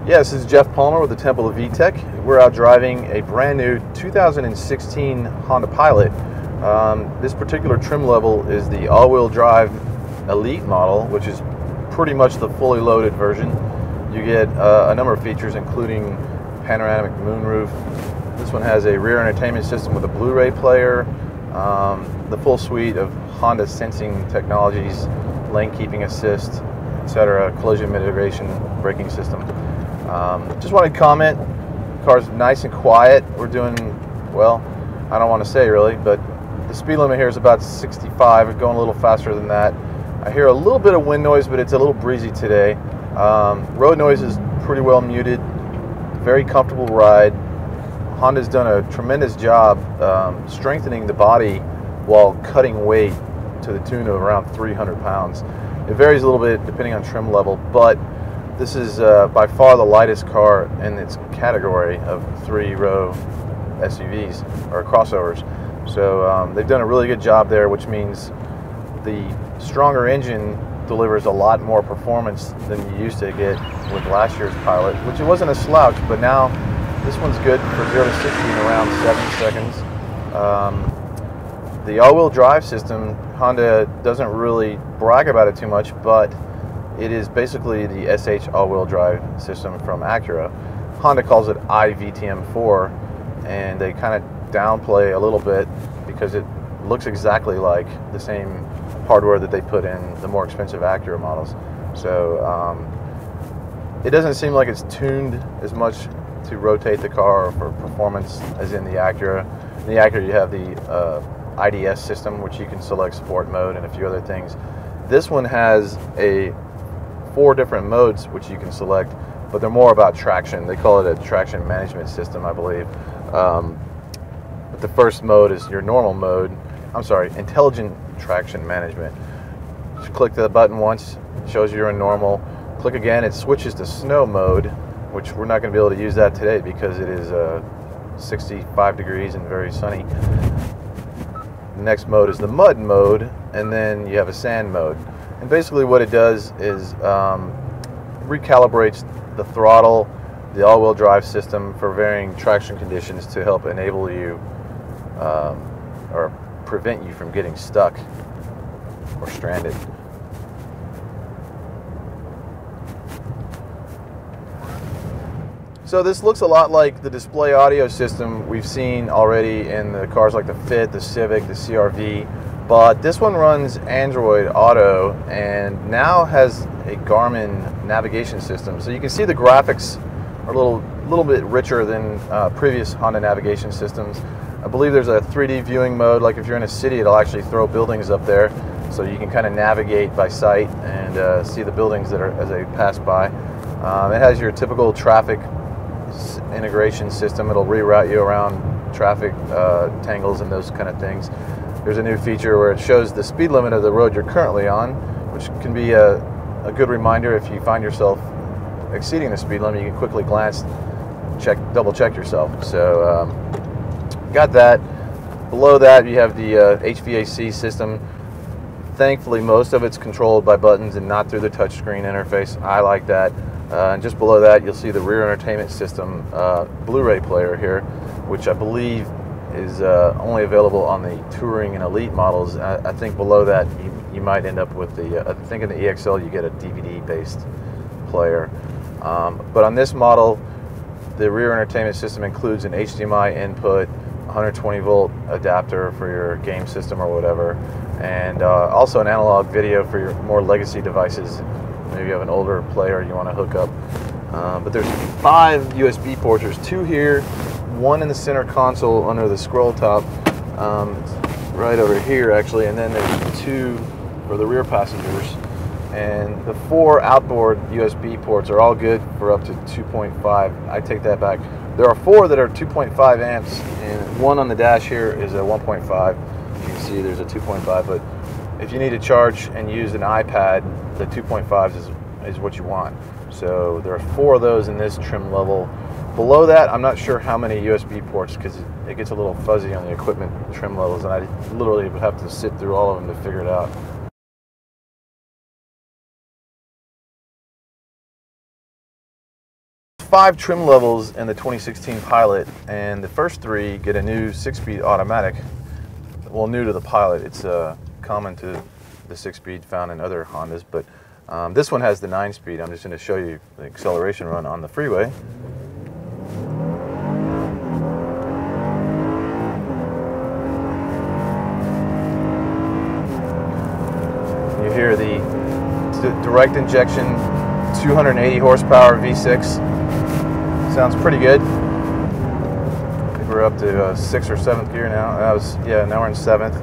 Yeah, this is Jeff Palmer with the Temple of VTech. We're out driving a brand new 2016 Honda Pilot. This particular trim level is the all-wheel drive Elite model, which is pretty much the fully loaded version. You get a number of features, including panoramic moonroof. This one has a rear entertainment system with a Blu-ray player, the full suite of Honda sensing technologies, lane keeping assist, etc., collision mitigation, braking system. Just wanted to comment, the car's nice and quiet. We're doing, well, I don't want to say really, but the speed limit here is about 65. We're going a little faster than that. I hear a little bit of wind noise, but it's a little breezy today. Road noise is pretty well muted. Very comfortable ride. Honda's done a tremendous job strengthening the body while cutting weight to the tune of around 300 pounds. It varies a little bit depending on trim level, but this is by far the lightest car in its category of three-row SUVs or crossovers. So they've done a really good job there, which means the stronger engine delivers a lot more performance than you used to get with last year's Pilot, which it wasn't a slouch, but now this one's good for 0 to 60 in around 7 seconds. The all-wheel drive system, Honda doesn't really brag about it too much, but it is basically the SH all-wheel drive system from Acura. Honda calls it iVTM4, and they kind of downplay a little bit because it looks exactly like the same hardware that they put in the more expensive Acura models. So it doesn't seem like it's tuned as much to rotate the car for performance as in the Acura. In the Acura you have the IDS system, which you can select sport mode and a few other things. This one has 4 different modes which you can select, but they're more about traction. They call it a traction management system, I believe. But the first mode is your normal mode. I'm sorry, intelligent traction management. Just click the button once, it shows you're in normal. Click again, it switches to snow mode, which we're not going to be able to use that today because it is 65 degrees and very sunny. The next mode is the mud mode, and then you have a sand mode. And basically what it does is recalibrates the throttle, the all-wheel drive system for varying traction conditions to help enable you or prevent you from getting stuck or stranded. So this looks a lot like the display audio system we've seen already in the cars like the Fit, the Civic, the CR-V, but this one runs Android Auto and now has a Garmin navigation system. So you can see the graphics are a little bit richer than previous Honda navigation systems. I believe there's a 3D viewing mode, like if you're in a city it'll actually throw buildings up there so you can kind of navigate by sight and see the buildings that are as they pass by. It has your typical traffic integration system. It'll reroute you around traffic tangles and those kind of things. There's a new feature where it shows the speed limit of the road you're currently on, which can be a good reminder if you find yourself exceeding the speed limit. You can quickly glance, double check yourself. So got that. Below that you have the HVAC system. Thankfully most of it's controlled by buttons and not through the touchscreen interface. I like that. And just below that you'll see the rear entertainment system Blu-ray player here, which I believe is only available on the Touring and Elite models. I think below that you might end up with the, I think in the EXL you get a DVD-based player. But on this model, the rear entertainment system includes an HDMI input, 120 volt adapter for your game system or whatever, and also an analog video for your more legacy devices. Maybe you have an older player you want to hook up. But there's 5 USB ports. There's 2 here, 1 in the center console under the scroll top, right over here actually, and then there's 2 for the rear passengers. And the 4 outboard USB ports are all good for up to 2.5. I take that back. There are 4 that are 2.5 amps, and 1 on the dash here is a 1.5. You can see there's a 2.5, but if you need to charge and use an iPad, the 2.5 is what you want. So there are 4 of those in this trim level. Below that, I'm not sure how many USB ports because it gets a little fuzzy on the equipment trim levels, and I literally would have to sit through all of them to figure it out. 5 trim levels in the 2016 Pilot, and the first 3 get a new 6-speed automatic. Well, new to the Pilot. It's common to the 6-speed found in other Hondas, but this one has the 9-speed. I'm just going to show you the acceleration run on the freeway. You hear the direct injection 280 horsepower V6. Sounds pretty good. I think we're up to 6th or 7th gear now. Now we're in 7th.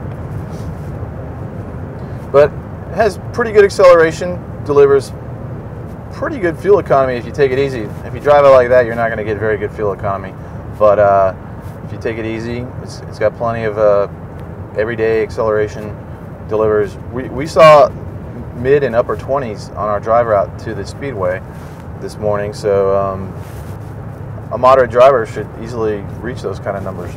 But it has pretty good acceleration, delivers pretty good fuel economy if you take it easy. If you drive it like that, you're not going to get very good fuel economy. But if you take it easy, it's got plenty of everyday acceleration. Delivers. We saw mid and upper 20s on our drive route to the speedway this morning, so a moderate driver should easily reach those kind of numbers.